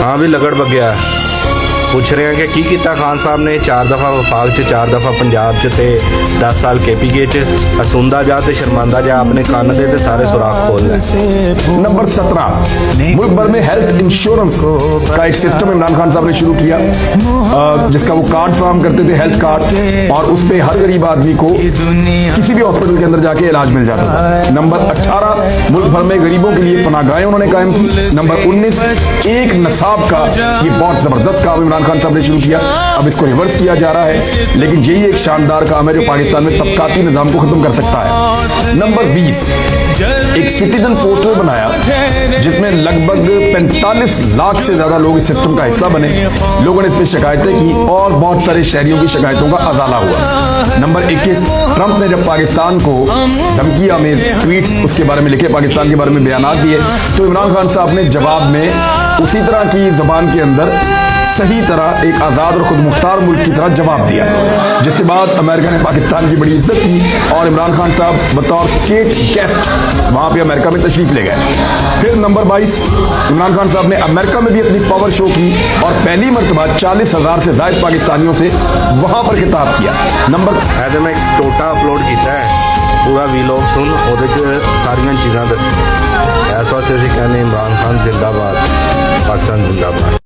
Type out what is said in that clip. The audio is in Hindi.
हाँ भी लगड़ बग्या पुछ रहे हैं कि कीता खान साहब ने 4 दफ़ा वफाक च 4 दफ़ा पंजाब च ते 10 साल KPK च हसूंदा जा ते शर्मांदा जा अपने कान दे ते सारे सुराख खोल लें। नंबर 17, मुल्क भर में हेल्थ इंश्योरेंस का एक सिस्टम इमरान खान साहब ने शुरू किया, जिसका वो कार्ड फराहम करते थे, हेल्थ कार्ड, और उस पे हर गरीब आदमी को किसी भी हॉस्पिटल के अंदर जाके इलाज मिल जाता था। नंबर 18, मुल्क भर में गरीबों के लिए पनाहगाहें उन्होंने कायम की। नंबर 19, एक नसाब का, ये बहुत जबरदस्त काम इमरान खान साहब ने शुरू किया, अब इसको रिवर्स किया जा रहा है, लेकिन यही एक शानदार काम है जो पाकिस्तान में तबकाती निजाम को खत्म कर सकता है। नंबर 20, एक सिटीजन पोर्टल बनाया जिसमें लगभग 45 लाख से ज्यादा लोग इस सिस्टम का हिस्सा बने। लोगों ने इस पर शिकायतें की और बहुत सारे शहरियों की शिकायतों का अजाला हुआ। नंबर 21, ट्रंप ने जब पाकिस्तान को धमकी आमेज ट्वीट्स उसके बारे में लिखे, पाकिस्तान के बारे में बयानात दिए, तो इमरान खान साहब ने जवाब में उसी तरह की जुबान के अंदर सही तरह एक आज़ाद और खुद मुख्तार मुल्क की तरह जवाब दिया, जिसके बाद अमेरिका ने पाकिस्तान की बड़ी इज्जत की और इमरान खान साहब बतौर स्टेट गेस्ट वहाँ पे अमेरिका में तशरीफ ले गए। फिर नंबर 22, इमरान खान साहब ने अमेरिका में भी अपनी पावर शो की और पहली मरतबा 40,000 से ज़ायद पाकिस्तानियों से वहाँ पर खिताब किया। नंबर ऐसे में एक टोटा अपलोड किया है, पूरा वीलॉग सुन और सारिया चीज़ा दस। इस वास्ते कहने इमरान खान जिंदाबाद, पाकिस्तान जिंदाबाद।